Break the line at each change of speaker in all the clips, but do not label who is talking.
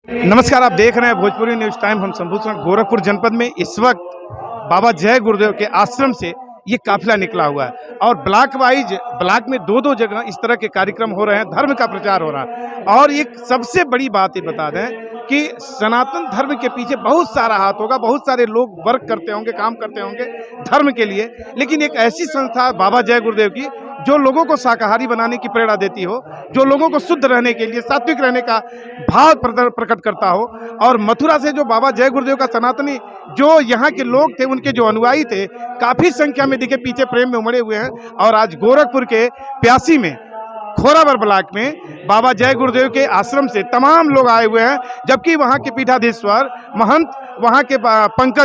नमस्कार, आप देख रहे हैं भोजपुरी न्यूज टाइम। हम संभूषण गोरखपुर जनपद में इस वक्त बाबा जय गुरुदेव के आश्रम से ये काफिला निकला हुआ है और ब्लॉक में दो दो जगह इस तरह के कार्यक्रम हो रहे हैं, धर्म का प्रचार हो रहा है। और एक सबसे बड़ी बात ये बता दें कि सनातन धर्म के पीछे बहुत सारा हाथ होगा, बहुत सारे लोग वर्क करते होंगे, काम करते होंगे धर्म के लिए, लेकिन एक ऐसी संस्था बाबा जय गुरुदेव की जो लोगों को शाकाहारी बनाने की प्रेरणा देती हो, जो लोगों को शुद्ध रहने के लिए, सात्विक रहने का भाव प्रकट करता हो। और मथुरा से जो बाबा जय गुरुदेव का सनातनी जो यहाँ के लोग थे, उनके जो अनुयायी थे, काफी संख्या में दिखे पीछे प्रेम में उमड़े हुए हैं। और आज गोरखपुर के प्यासी में, खोराबर ब्लॉक में बाबा जय गुरुदेव के आश्रम से तमाम लोग आए हुए हैं, जबकि वहाँ के पीठाधीश्वर महंत, वहाँ के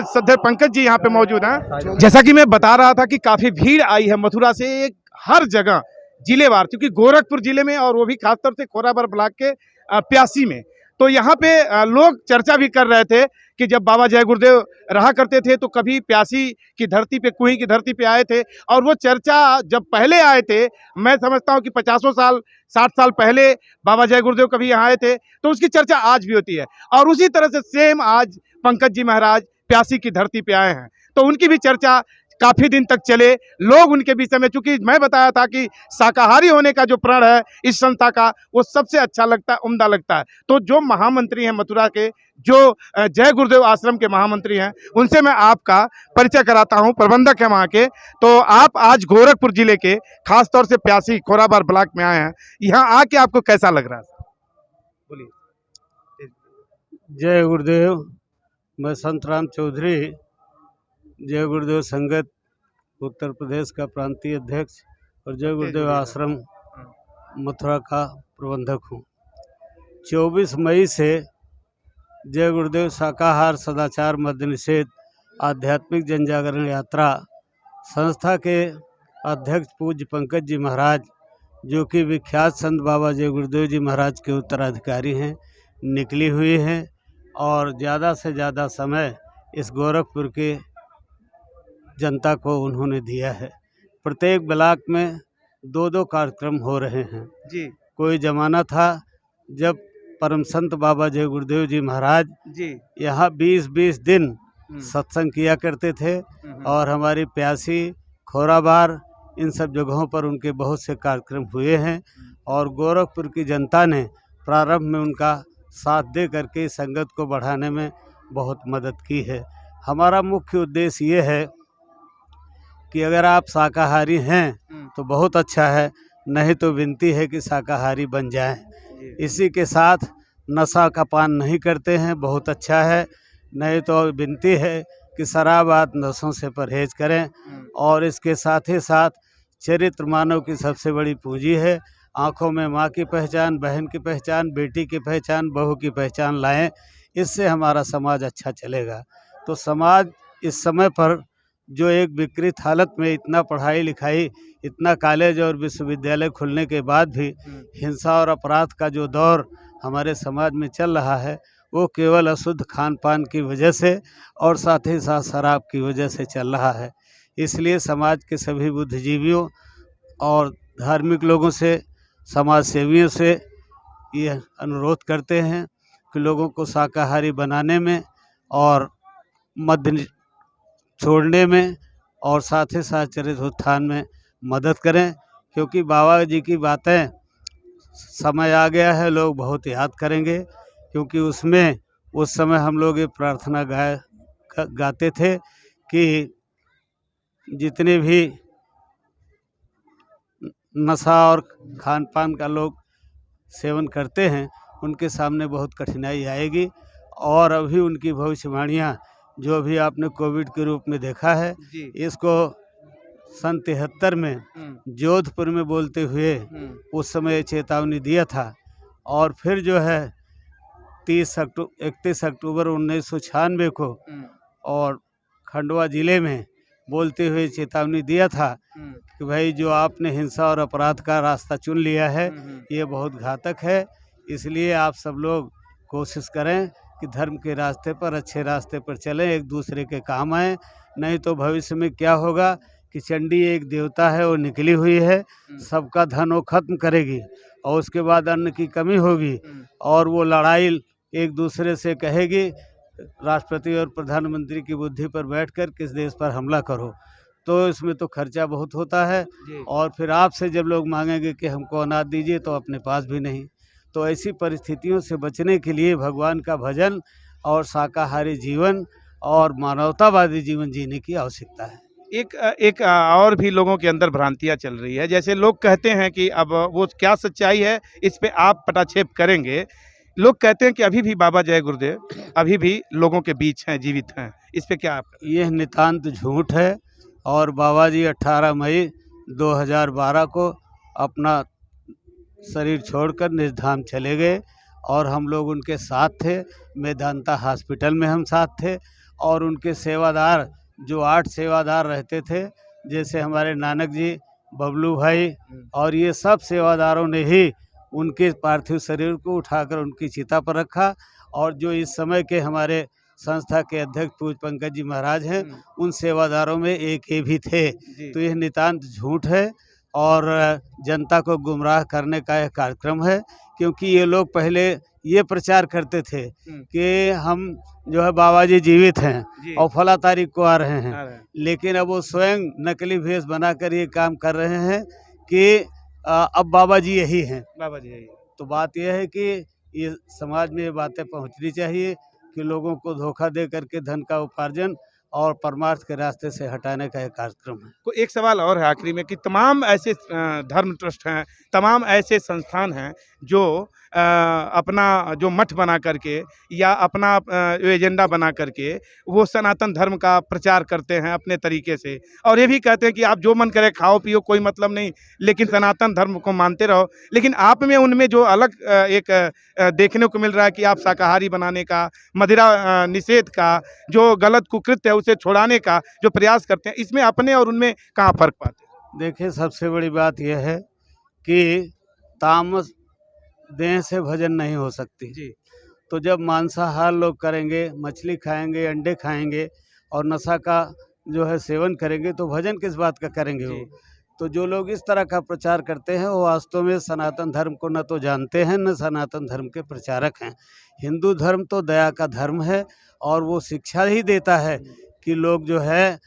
श्रद्धेय पंकज जी यहाँ पे मौजूद हैं। जैसा कि मैं बता रहा था कि काफी भीड़ आई है मथुरा से, एक हर जगह जिलेवार, क्योंकि गोरखपुर जिले में और वो भी खासतौर से खोराबर ब्लॉक के प्यासी में, तो यहाँ पे लोग चर्चा भी कर रहे थे कि जब बाबा जय गुरुदेव रहा करते थे तो कभी प्यासी की धरती पे, कुही की धरती पे आए थे। और वो चर्चा जब पहले आए थे, मैं समझता हूँ कि 50 साल 60 साल पहले बाबा जय गुरुदेव कभी यहाँ आए थे, तो उसकी चर्चा आज भी होती है। और उसी तरह से सेम आज पंकज जी महाराज प्यासी की धरती पे आए हैं, तो उनकी भी चर्चा काफी दिन तक चले लोग उनके विषय में। चूंकि मैं बताया था कि शाकाहारी होने का जो प्रण है इस संस्था का, वो सबसे अच्छा लगता है, उम्दा लगता है। तो जो महामंत्री हैं मथुरा के, जो जय गुरुदेव आश्रम के महामंत्री हैं, उनसे मैं आपका परिचय कराता हूं, प्रबंधक है वहाँ के। तो आप आज गोरखपुर जिले के खासतौर से प्यासी खोराबार ब्लॉक में आए हैं, यहाँ आके आपको कैसा लग रहा है? बोलिए।
जय गुरुदेव। मैं संत राम चौधरी, जय गुरुदेव संगत उत्तर प्रदेश का प्रांतीय अध्यक्ष और जय गुरुदेव आश्रम मथुरा का प्रबंधक हूँ। 24 मई से जय गुरुदेव शाकाहार सदाचार मद्य निषेध आध्यात्मिक जनजागरण यात्रा संस्था के अध्यक्ष पूज्य पंकज जी महाराज, जो कि विख्यात संत बाबा जय गुरुदेव जी महाराज के उत्तराधिकारी हैं, निकली हुई हैं। और ज़्यादा से ज़्यादा समय इस गोरखपुर के जनता को उन्होंने दिया है। प्रत्येक ब्लॉक में दो दो कार्यक्रम हो रहे हैं
जी।
कोई ज़माना था जब परम संत बाबा जय गुरुदेव जी महाराज
जी
यहाँ 20-20 दिन सत्संग किया करते थे, और हमारी प्यासी, खोराबार, इन सब जगहों पर उनके बहुत से कार्यक्रम हुए हैं। और गोरखपुर की जनता ने प्रारंभ में उनका साथ दे करके संगत को बढ़ाने में बहुत मदद की है। हमारा मुख्य उद्देश्य ये है कि अगर आप शाकाहारी हैं तो बहुत अच्छा है, नहीं तो विनती है कि शाकाहारी बन जाएं। इसी के साथ नशा का पान नहीं करते हैं, बहुत अच्छा है, नहीं तो विनती है कि शराब आदि नशों से परहेज करें। और इसके साथ ही साथ चरित्र मानव की सबसे बड़ी पूंजी है। आँखों में माँ की पहचान, बहन की पहचान, बेटी की पहचान, बहू की पहचान लाएं, इससे हमारा समाज अच्छा चलेगा। तो समाज इस समय पर जो एक विकृत हालत में, इतना पढ़ाई लिखाई, इतना कॉलेज और विश्वविद्यालय खुलने के बाद भी हिंसा और अपराध का जो दौर हमारे समाज में चल रहा है, वो केवल अशुद्ध खान पान की वजह से और साथ ही साथ शराब की वजह से चल रहा है। इसलिए समाज के सभी बुद्धिजीवियों और धार्मिक लोगों से, समाज सेवियों से ये अनुरोध करते हैं कि लोगों को शाकाहारी बनाने में और मद्य छोड़ने में और साथ ही साथ चरित्र उत्थान में मदद करें, क्योंकि बाबा जी की बातें समय आ गया है, लोग बहुत याद करेंगे। क्योंकि उसमें उस समय हम लोग ये प्रार्थना गाते थे कि जितने भी नशा और खान पान का लोग सेवन करते हैं, उनके सामने बहुत कठिनाई आएगी। और अभी उनकी भविष्यवाणियाँ जो भी आपने कोविड के रूप में देखा है, इसको सन 73 में जोधपुर में बोलते हुए उस समय चेतावनी दिया था। और फिर जो है 31 अक्टूबर 1996 को और खंडवा ज़िले में बोलते हुए चेतावनी दिया था कि भाई जो आपने हिंसा और अपराध का रास्ता चुन लिया है, ये बहुत घातक है। इसलिए आप सब लोग कोशिश करें कि धर्म के रास्ते पर, अच्छे रास्ते पर चलें, एक दूसरे के काम आएँ। नहीं तो भविष्य में क्या होगा कि चंडी एक देवता है, वो निकली हुई है, सबका धन वो खत्म करेगी और उसके बाद अन्न की कमी होगी और वो लड़ाई एक दूसरे से कहेगी राष्ट्रपति और प्रधानमंत्री की बुद्धि पर बैठकर किस देश पर हमला करो, तो इसमें तो खर्चा बहुत होता है। और फिर आपसे जब लोग मांगेंगे कि हमको अनाज दीजिए तो अपने पास भी नहीं। तो ऐसी परिस्थितियों से बचने के लिए भगवान का भजन और शाकाहारी जीवन और मानवतावादी जीवन जीने की आवश्यकता है।
एक और भी लोगों के अंदर भ्रांतियां चल रही है। जैसे लोग कहते हैं कि अब वो क्या सच्चाई है, इस पे आप पटाक्षेप करेंगे। लोग कहते हैं कि अभी भी बाबा जय गुरुदेव अभी भी लोगों के बीच हैं, जीवित हैं। इस पे क्या आप?
यह नितांत झूठ है। और बाबा जी 18 मई 2012 को अपना शरीर छोड़कर निजधाम चले गए और हम लोग उनके साथ थे। मेदांता हॉस्पिटल में हम साथ थे। और उनके सेवादार जो 8 सेवादार रहते थे, जैसे हमारे नानक जी, बबलू भाई, और ये सब सेवादारों ने ही उनके पार्थिव शरीर को उठाकर उनकी चिता पर रखा। और जो इस समय के हमारे संस्था के अध्यक्ष पूज्य पंकज जी महाराज हैं, उन सेवादारों में एक ये भी थे। तो यह नितांत झूठ है और जनता को गुमराह करने का यह कार्यक्रम है। क्योंकि ये लोग पहले ये प्रचार करते थे कि हम जो है बाबा जी जीवित हैं और फला तारीख को आ रहे हैं, लेकिन अब वो स्वयं नकली भेष बनाकर ये काम कर रहे हैं कि अब बाबा जी यही हैं।
बाबा जी यही।
तो बात यह है कि ये समाज में ये बातें पहुंचनी चाहिए कि लोगों को धोखा दे करके धन का उपार्जन और परमार्थ के रास्ते से हटाने का एक कार्यक्रम है।
को एक सवाल और है आखिरी में कि तमाम ऐसे धर्म ट्रस्ट हैं, तमाम ऐसे संस्थान हैं जो अपना जो मठ बना करके या अपना एजेंडा बना करके वो सनातन धर्म का प्रचार करते हैं अपने तरीके से, और ये भी कहते हैं कि आप जो मन करे खाओ पियो, कोई मतलब नहीं, लेकिन सनातन धर्म को मानते रहो। लेकिन आप में उनमें जो अलग एक देखने को मिल रहा है कि आप शाकाहारी बनाने का, मदिरा निषेध का, जो गलत कुकृत्य है उसे छुड़ाने का जो प्रयास करते हैं, इसमें अपने और उनमें कहाँ फर्क पाते हैं?
देखिए, सबसे बड़ी बात यह है कि तामस देह से भजन नहीं हो सकती जी। तो जब मांसाहार लोग करेंगे, मछली खाएंगे, अंडे खाएंगे और नशा का जो है सेवन करेंगे, तो भजन किस बात का करेंगे वो? तो जो लोग इस तरह का प्रचार करते हैं वो वास्तव में सनातन धर्म को न तो जानते हैं न सनातन धर्म के प्रचारक हैं। हिंदू धर्म तो दया का धर्म है और वो शिक्षा ही देता है कि लोग जो है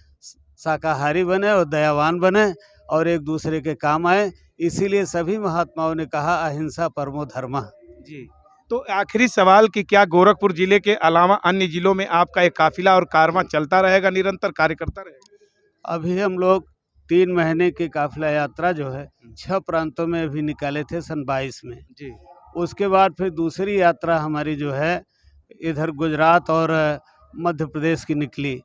शाकाहारी बने और दयावान बने और एक दूसरे के काम आए। इसीलिए सभी महात्माओं ने कहा अहिंसा परमो धर्मः
जी। तो आखिरी सवाल कि क्या गोरखपुर जिले के अलावा अन्य जिलों में आपका एक काफिला और कारवां चलता रहेगा, निरंतर कार्य करता रहेगा?
अभी हम लोग 3 महीने की काफिला यात्रा जो है 6 प्रांतों में अभी निकाले थे सन 22 में जी। उसके बाद फिर दूसरी यात्रा हमारी जो है इधर गुजरात और मध्य प्रदेश की निकली।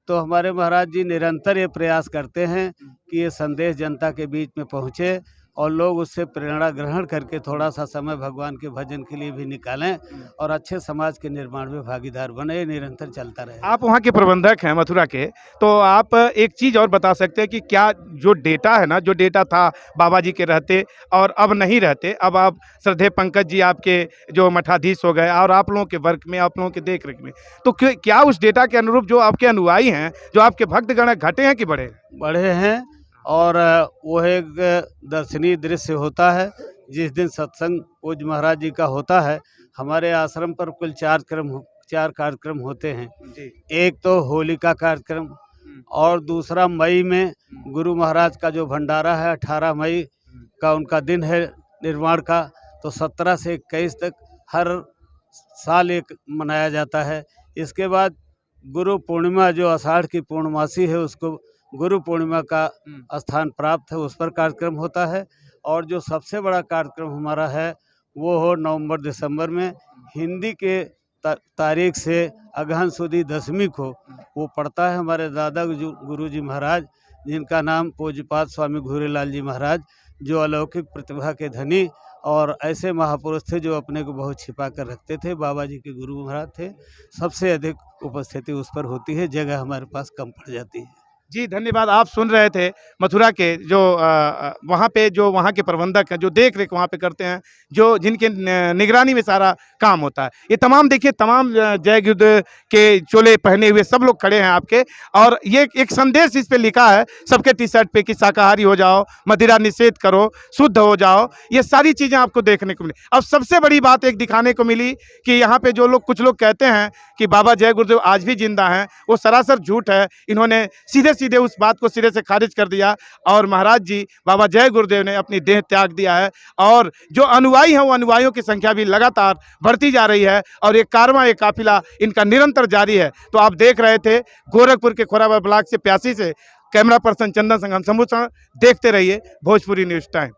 तो हमारे महाराज जी निरंतर ये प्रयास करते हैं कि ये संदेश जनता के बीच में पहुँचे और लोग उससे प्रेरणा ग्रहण करके थोड़ा सा समय भगवान के भजन के लिए भी निकालें और अच्छे समाज के निर्माण में भागीदार बने। ये निरंतर चलता रहे।
आप वहाँ के प्रबंधक हैं मथुरा के, तो आप एक चीज़ और बता सकते हैं कि क्या जो डेटा है ना, जो डेटा था बाबा जी के रहते और अब नहीं रहते, अब आप श्रद्धेय पंकज जी आपके जो मठाधीश हो गए और आप लोगों के वर्क में, आप लोगों के देख रेख में, तो क्या उस डेटा के अनुरूप जो आपके अनुयायी हैं, जो आपके भक्तगण घटे हैं कि बढ़े?
बढ़े हैं। और वो एक दर्शनीय दृश्य होता है जिस दिन सत्संग पूज्य महाराज जी का होता है। हमारे आश्रम पर कुल 4 कार्यक्रम होते हैं जी। एक तो होली का कार्यक्रम और दूसरा मई में गुरु महाराज का जो भंडारा है, 18 मई का उनका दिन है निर्वाण का, तो 17 से 21 तक हर साल एक मनाया जाता है। इसके बाद गुरु पूर्णिमा जो आषाढ़ की पूर्णमासी है उसको गुरु पूर्णिमा का स्थान प्राप्त है, उस पर कार्यक्रम होता है। और जो सबसे बड़ा कार्यक्रम हमारा है वो हो नवंबर दिसंबर में हिंदी के तारीख से अगहन सुदी 10वीं को वो पढ़ता है हमारे दादा गुरु जी महाराज, जिनका नाम पूज्यपाद स्वामी घूरेलाल जी महाराज, जो अलौकिक प्रतिभा के धनी और ऐसे महापुरुष थे जो अपने को बहुत छिपा कर रखते थे। बाबा जी के गुरु महाराज थे। सबसे अधिक उपस्थिति उस पर होती है, जगह हमारे पास कम पड़ जाती है।
जी, धन्यवाद। आप सुन रहे थे मथुरा के जो वहाँ पे जो वहाँ के प्रबंधक हैं, जो देख-रेख वहाँ पे करते हैं, जो जिनके निगरानी में सारा काम होता है। ये तमाम देखिए तमाम जय गुरुदेव के चोले पहने हुए सब लोग खड़े हैं आपके, और ये एक संदेश इस पे लिखा है सबके टी-शर्ट पे कि शाकाहारी हो जाओ, मदिरा निषेध करो, शुद्ध हो जाओ। ये सारी चीज़ें आपको देखने को मिली। अब सबसे बड़ी बात एक दिखाने को मिली कि यहाँ पे जो लोग कुछ लोग कहते हैं कि बाबा जय गुरुदेव आज भी जिंदा हैं, वो सरासर झूठ है। इन्होंने सीधे-सीधे उस बात को सिरे से खारिज कर दिया, और महाराज जी बाबा जय गुरुदेव ने अपनी देह त्याग दिया है, और जो अनुयायी हैं वो अनुयायियों की संख्या भी लगातार बढ़ती जा रही है, और एक कारवां, एक काफिला इनका निरंतर जारी है। तो आप देख रहे थे गोरखपुर के खोराबार ब्लॉक से प्यासी से कैमरा पर्सन चंदन संघ, हम शंभू सिंह। देखते रहिए भोजपुरी न्यूज़ टाइम।